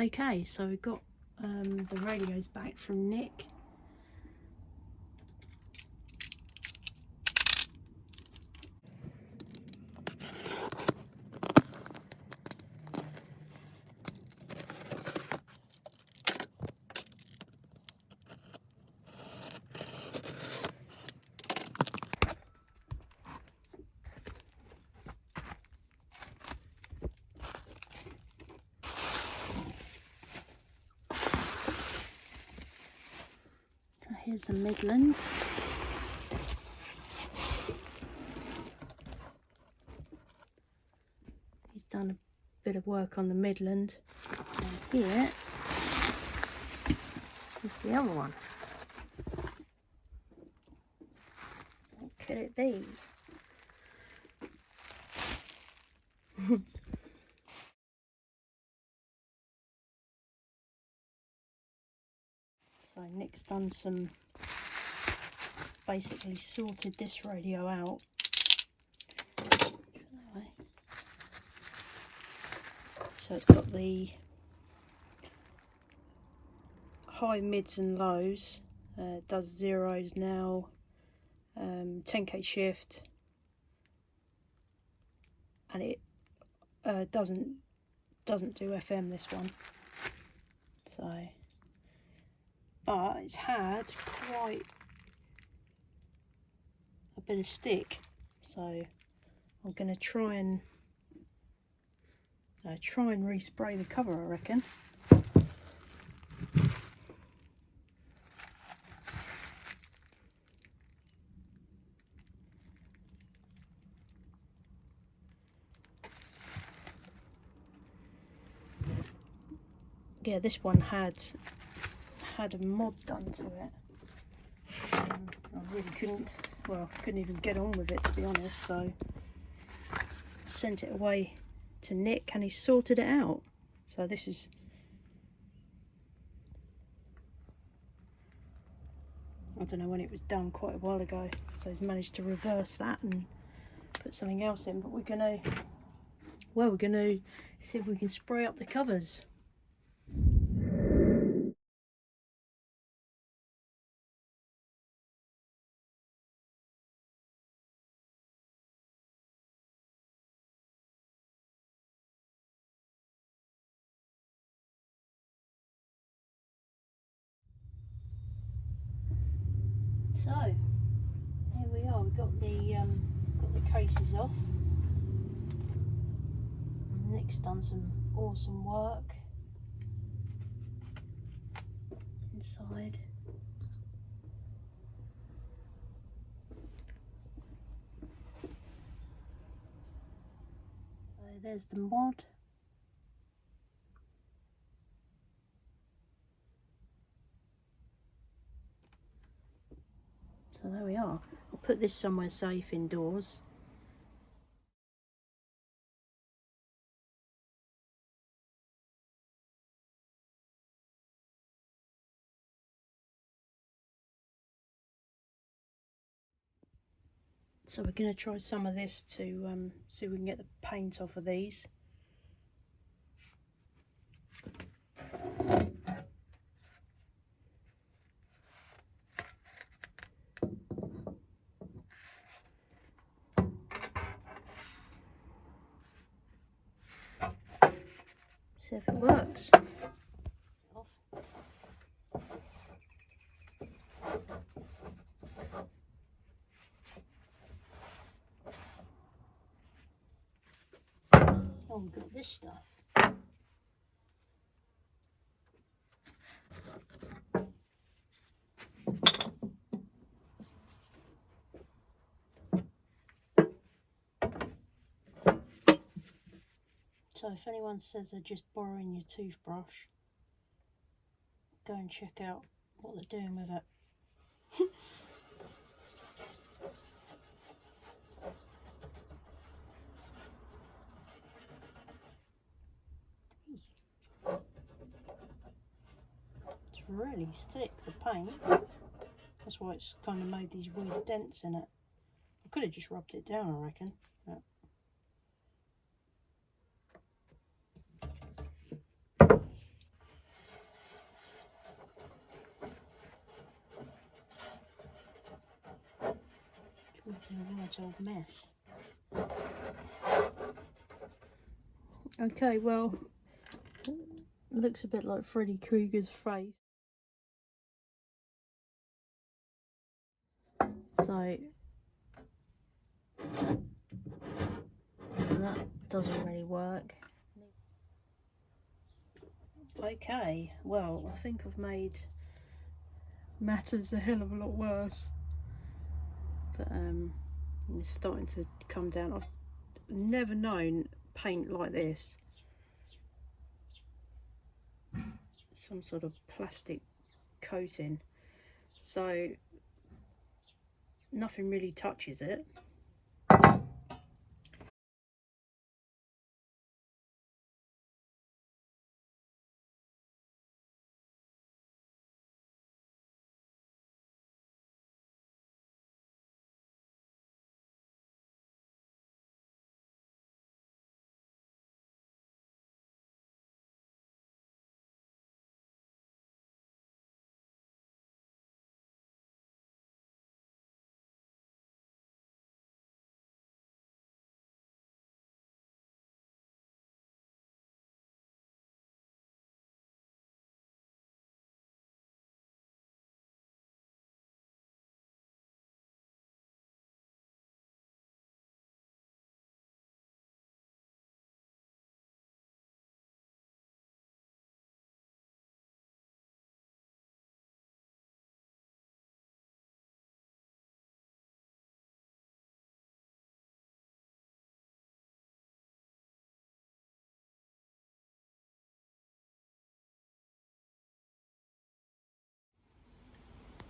Okay, so we've got the radios back from Nick. Here's the Midland. He's done a bit of work on the Midland. And here is the other one. What could it be? So Nick's done some, basically sorted this radio out. So it's got the high, mids and lows. It does zeros now, 10k shift, and it doesn't do FM, this one. So, but it's had quite a bit of stick, so I'm going to try and respray the cover, I reckon. Yeah, this one had a mod done to it. I really couldn't even get on with it, to be honest, so I sent it away to Nick and he sorted it out. So this is, I don't know when it was done, quite a while ago, so he's managed to reverse that and put something else in. But we're gonna see if we can spray up the covers. So here we are. We've got the cases off. Nick's done some awesome work inside. So there's the mod. So there we are. I'll put this somewhere safe indoors. So we're going to try some of this to see if we can get the paint off of these. See if it works. Oh, we've got this stuff. So if anyone says they're just borrowing your toothbrush, go and check out what they're doing with it. It's really thick, the paint. That's why it's kind of made these weird dents in it. I could have just rubbed it down, I reckon. But a large old mess. Okay, well, looks a bit like Freddy Krueger's face. So that doesn't really work. Okay, well, I think I've made matters a hell of a lot worse. But it's starting to come down. I've never known paint like this. Some sort of plastic coating. So nothing really touches it.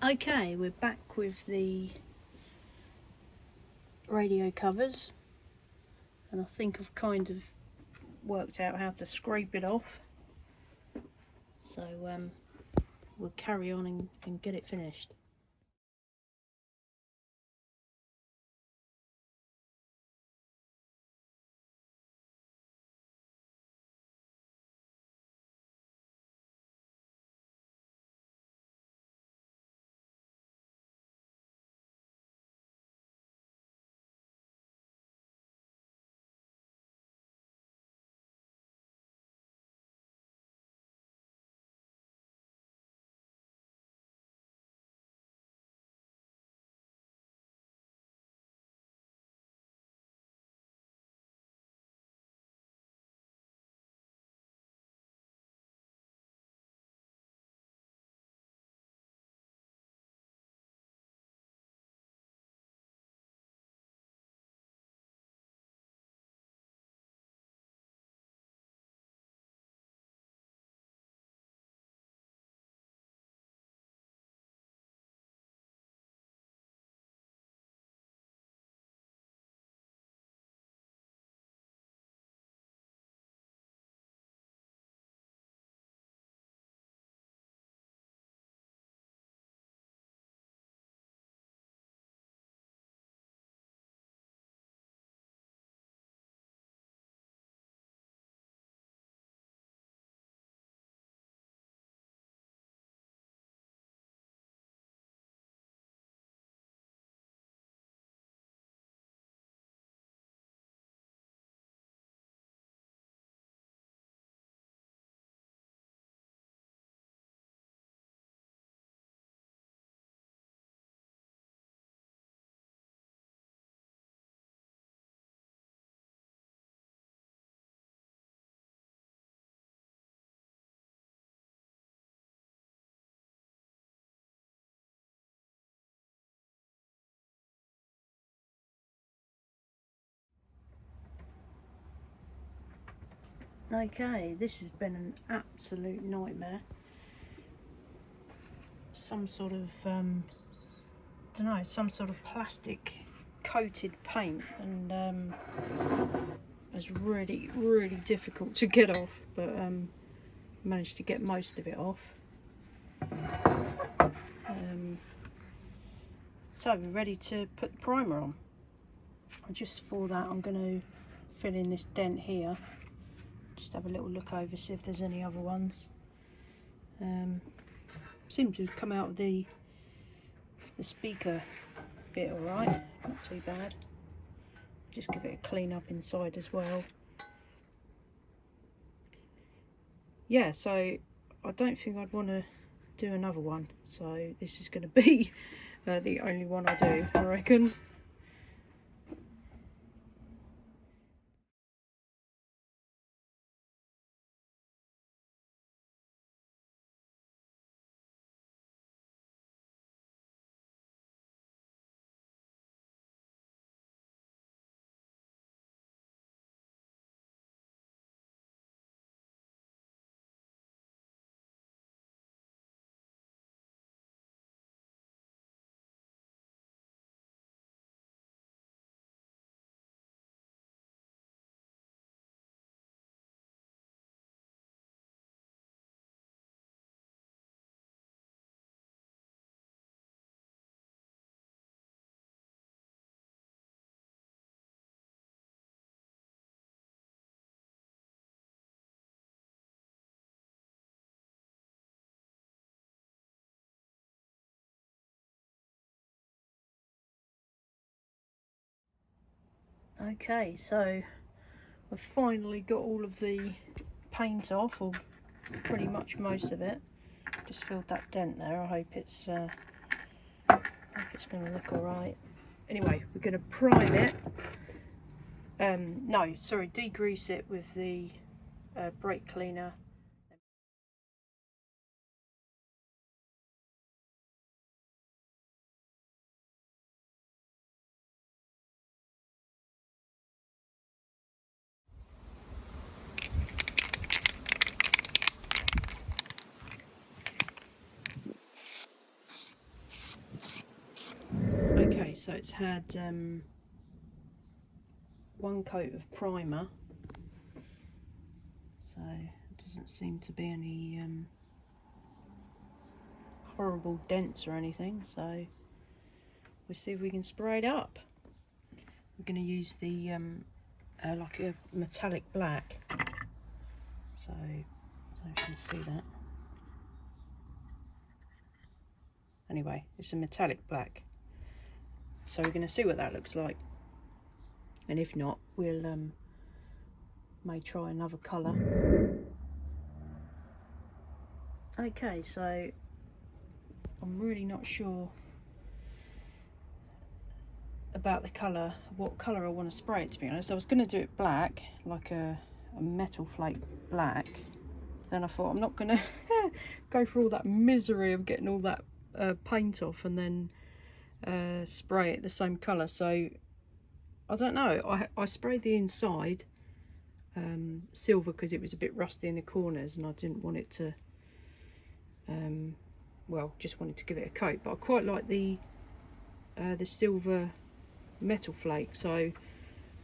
Okay, we're back with the radio covers, and I think I've kind of worked out how to scrape it off. So we'll carry on and get it finished. Okay, this has been an absolute nightmare. Some sort of, don't know, some sort of plastic coated paint, and it's really, really difficult to get off, but managed to get most of it off. So we're ready to put the primer on. Just for that, I'm going to fill in this dent here. Just have a little look over, see if there's any other ones. Seem to have come out of the speaker bit alright, not too bad. Just give it a clean up inside as well. Yeah, so I don't think I'd want to do another one, so this is going to be the only one I do, I reckon. Okay, so I've finally got all of the paint off, or pretty much most of it. Just filled that dent there. I hope it's going to look alright. Anyway, we're going to prime it. No, sorry, degrease it with the brake cleaner. Okay, so it's had one coat of primer, so it doesn't seem to be any horrible dents or anything, so we'll see if we can spray it up. We're going to use the like a metallic black, so you can see that. Anyway, it's a metallic black, so we're going to see what that looks like, and if not, we'll may try another colour. Okay, so I'm really not sure about the colour, what colour I want to spray it, to be honest. I was going to do it black, like a metal flake black. Then I thought I'm not going to go through all that misery of getting all that paint off and then spray it the same colour. So I don't know, I sprayed the inside silver because it was a bit rusty in the corners and I didn't want it to well, just wanted to give it a coat, but I quite like the silver metal flake, so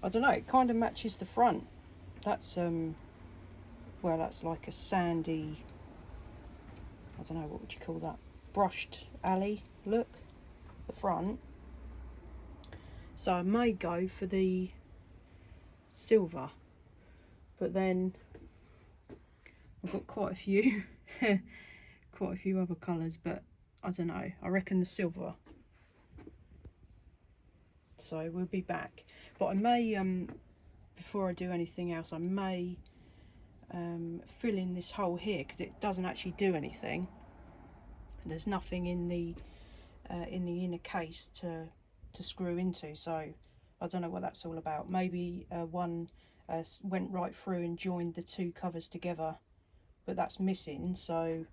I don't know, it kind of matches the front. That's well, that's like a sandy, I don't know, what would you call that, brushed alley look, the front. So I may go for the silver, but then I've got quite a few quite a few other colours, but I don't know, I reckon the silver. So we'll be back, but I may before I do anything else, I may fill in this hole here because it doesn't actually do anything. There's nothing in the inner case to screw into, so I don't know what that's all about. Maybe one went right through and joined the two covers together, but that's missing, so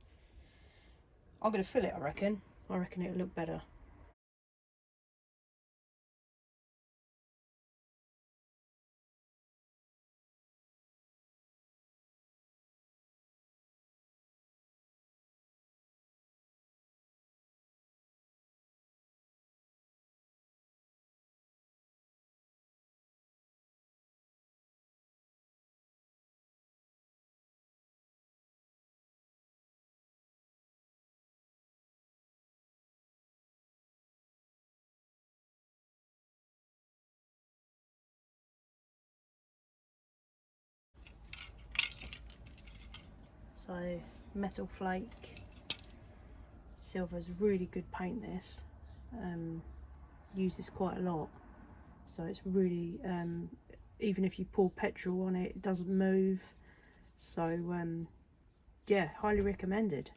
I'm going to fill it. I reckon it'll look better. So metal flake, silver's really good paint, this. use this quite a lot, so it's really even if you pour petrol on it, it doesn't move. So yeah, highly recommended.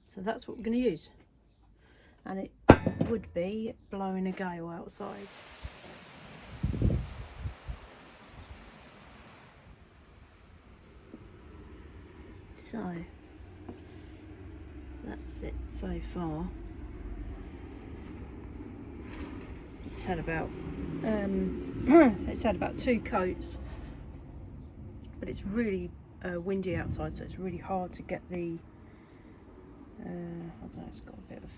So that's what we're going to use, and it would be blowing a gale outside. So that's it so far. It's had about it's had about 2 coats, but it's really windy outside, so it's really hard to get the I don't know, it's got a bit of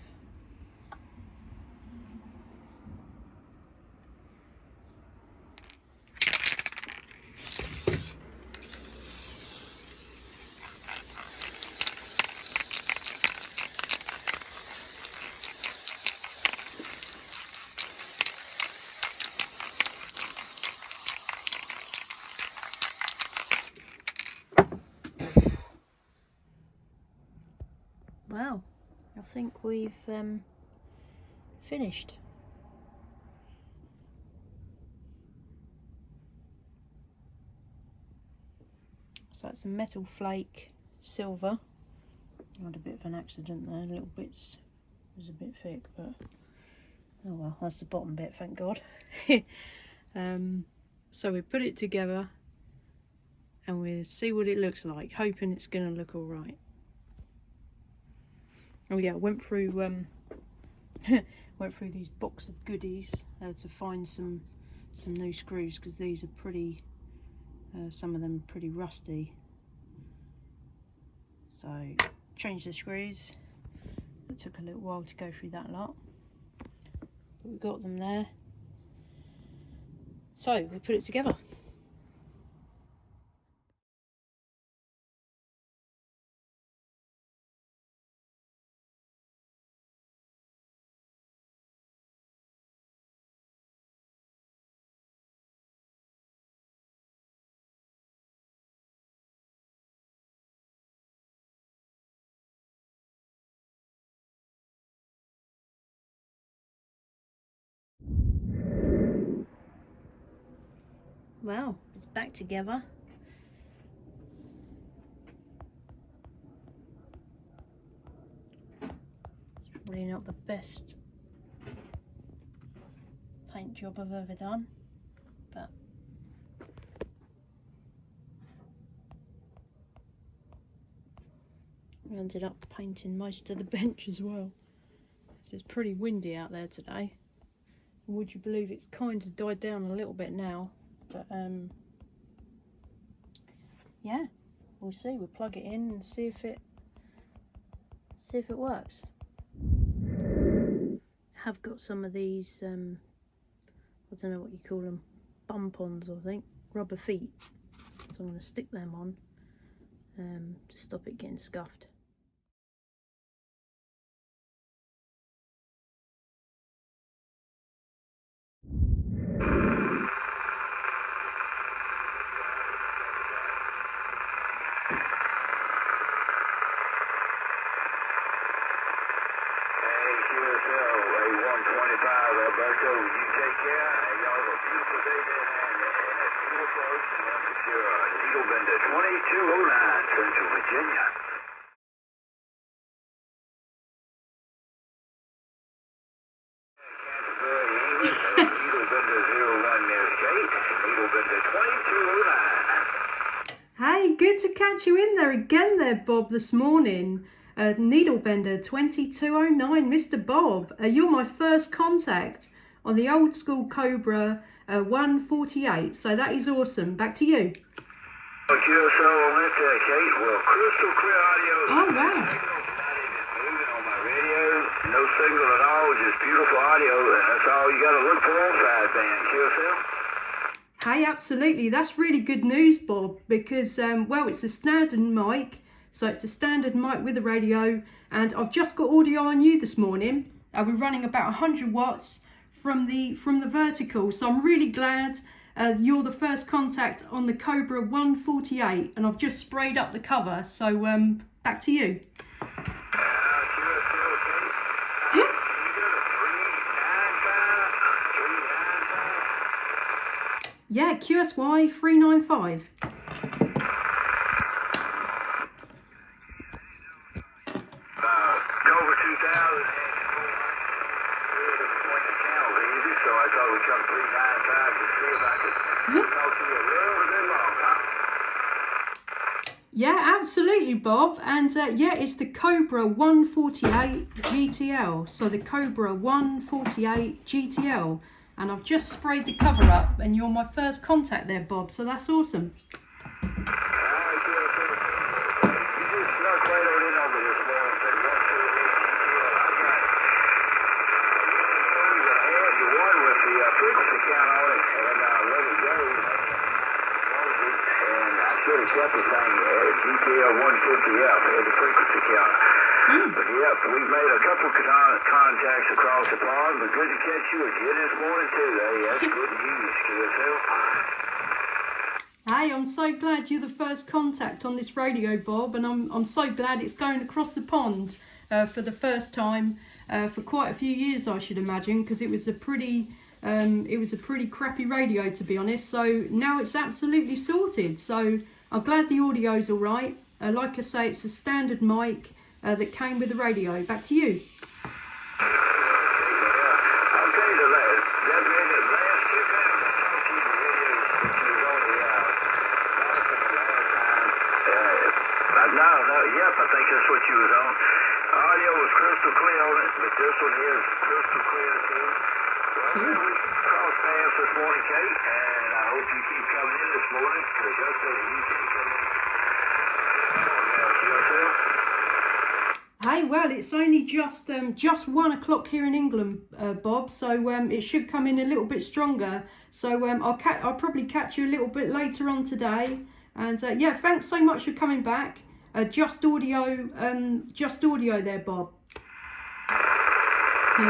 wow, I think we've finished. So it's a metal flake silver. I had a bit of an accident there, little bits was a bit thick, but oh well, that's the bottom bit, thank God. So we put it together and we'll see what it looks like, hoping it's going to look all right. Oh yeah, I went through went through these box of goodies to find some new screws, because these are pretty some of them are pretty rusty. So changed the screws. It took a little while to go through that lot, but we got them there. So we put it together. Well, it's back together. It's probably not the best paint job I've ever done, but I ended up painting most of the bench as well. So it's pretty windy out there today. And would you believe it's kind of died down a little bit now, but yeah, we'll see. We'll plug it in and see if it works. Have got some of these I don't know what you call them, bump-ons, I think, rubber feet. So I'm going to stick them on to stop it getting scuffed. Alberto, you take care, and y'all have a beautiful day there, and that's beautiful ocean, that's for sure. Needle Bender 2209, Central Virginia. Canterbury, England, Needle Bender 01 near Skate, Needle Bender 2209. Hey, good to catch you in there again there, Bob, this morning. Needlebender 2209, Mr. Bob. You're my first contact on the old school Cobra 148, so that is awesome. Back to you. QSO on it, Kate. Well, crystal clear audio. Oh, wow. Not even moving on my radio. No signal at all, just beautiful audio, and that's all you got to look for on sideband, QSL. Hey, absolutely. That's really good news, Bob, because, well, it's a standard mic. So it's a standard mic with a radio, and I've just got audio on you this morning. We're running about 100 watts from the vertical, so I'm really glad you're the first contact on the Cobra 148, and I've just sprayed up the cover. So back to you. QSL Yeah, QSY 395. Cobra 2000 point the channel easy, so I thought we'd come 395 to see if I could talk to you a little bit longer. Yeah, absolutely, Bob. And yeah, it's the Cobra 148 GTL. So the Cobra 148 GTL. And I've just sprayed the cover up, and you're my first contact there, Bob. So that's awesome. Should have kept the thing GTL 150F as a frequency counter. But yep, we've made a couple contacts across the pond, but good to catch you again this morning too. That's good news, QSL. Hey, I'm so glad you're the first contact on this radio, Bob, and I'm so glad it's going across the pond for the first time for quite a few years, I should imagine, because it was a pretty crappy radio, to be honest. So now it's absolutely sorted. So I'm glad the audio's all right. Like I say, it's a standard mic that came with the radio. Back to you. Yep, I think that's what you was on. Audio was crystal clear on it, but this one here is crystal clear too. Well, we crossed paths this morning, Kate, and I hope you keep coming in this morning, because that's what you can come in. Hey, well, it's only just 1 o'clock here in England, Bob. So it should come in a little bit stronger. So I'll probably catch you a little bit later on today. And yeah, thanks so much for coming back. Just audio there, Bob. Hey,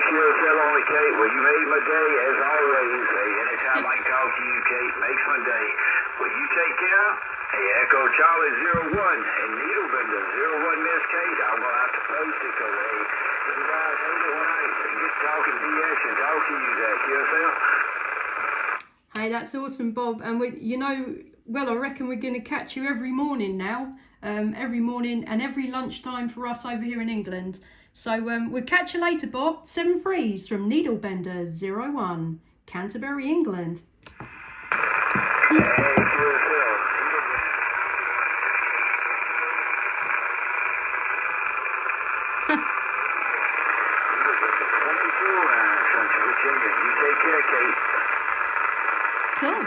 QSL only, Kate. Well, you made my day, as always. Hey, anytime I can talk to you, Kate, makes my day. Well, you take care. Hey, Echo Charlie 01 and Needlebender 01, Miss Kate. I'm going to have to post it because, hey, some guys hate it when I get talking BS and talk to you there, QSL. Hey, that's awesome, Bob. And well, I reckon we're going to catch you every morning now. Every morning and every lunchtime for us over here in England. So we'll catch you later, Bob. 7 Freeze from Needlebender 01, Canterbury, England. You take care, Kate. Cool.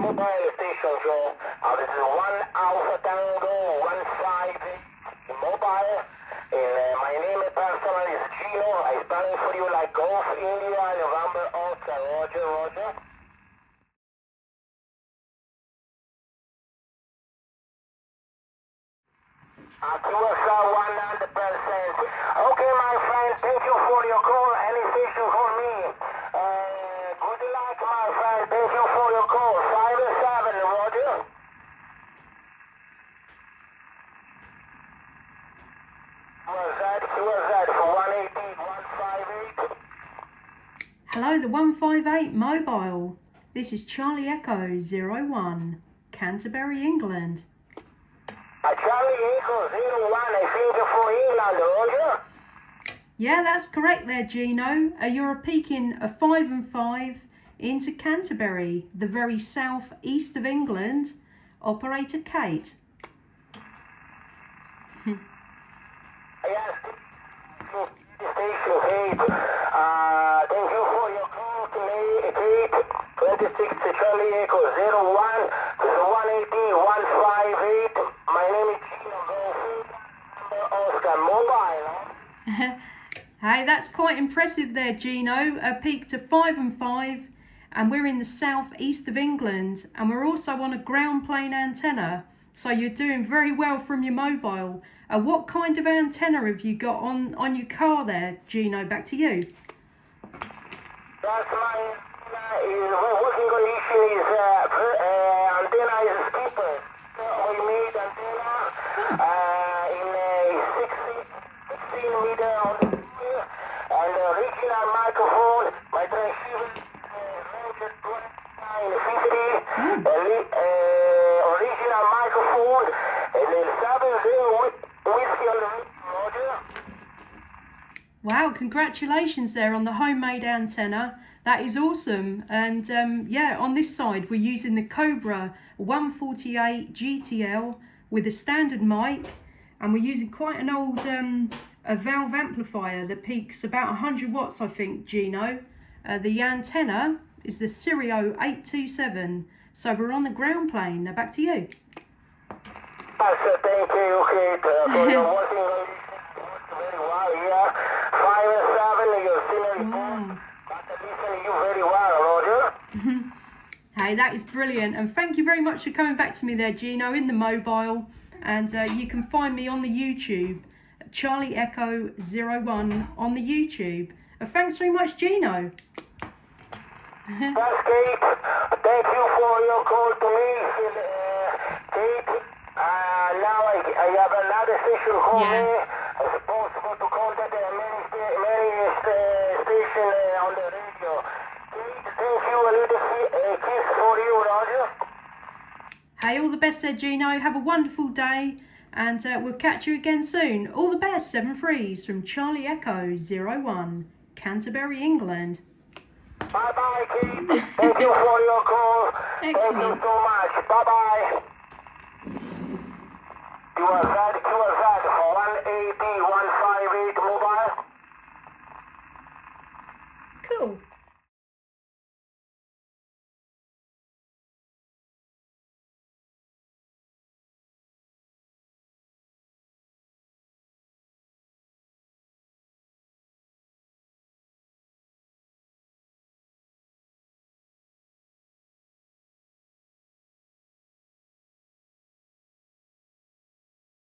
mobile station, Joe. This is 1 Alpha Tango 158 mobile. And my name and personal is Gino. I'm spelling for you like Golf India November Oscar. Roger, roger. QSR 100%. Okay, my friend, thank you for your call. Any station for me. Good luck, my friend. Thank you for your call. 5-7, roger. QSR for 118, 158. Hello, the 158 mobile. This is Charlie Echo 01, Canterbury, England. Charlie Echo 01, I think for England, roger. Yeah, that's correct there, Gino. You're peaking a 5 and 5 into Canterbury, the very south east of England. Operator Kate. Yes, station Kate. Thank you for your call to me, Kate. 26 to Charlie Echo 01 to the 118 158. My name is Gino. Oscar mobile. Hey, that's quite impressive there, Gino. Peaked to 5 and 5, and we're in the south east of England, and we're also on a ground plane antenna. So you're doing very well from your mobile. What kind of antenna have you got on your car there, Gino? Back to you. That's my working condition is antenna is a skipper. We made antenna in a 16 meter on the wheel, and the original microphone, my transceiver Ranger 2950, original microphone, and then 70 whiskey on the roger. Wow, congratulations there on the homemade antenna. That is awesome. And yeah, on this side, we're using the Cobra 148 GTL with a standard mic. And we're using quite an old a valve amplifier that peaks about 100 watts, I think, Gino. The antenna is the Sirio 827. So we're on the ground plane. Now back to you. Thank you, Kate, for your working very well here. 5-7, you're still Wow. but listening you very well, Roger. Hey, that is brilliant. And thank you very much for coming back to me there, Gino, in the mobile. And you can find me on the YouTube, Charlie Echo 01 on the YouTube. Thanks very much, Gino. That's Kate. Thank you for your call to me, Kate. Now I have another station call me. It's possible to contact many stations on the radio. Kate, thank you. A little kiss for you, Roger. Hey, all the best there, Gino. Have a wonderful day. And we'll catch you again soon. All the best, 7-3s from Charlie Echo 01, Canterbury, England. Bye-bye, Kate. Thank you for your call. Excellent. Thank you so much. Bye-bye. QSR for 180 158 mobile. Cool.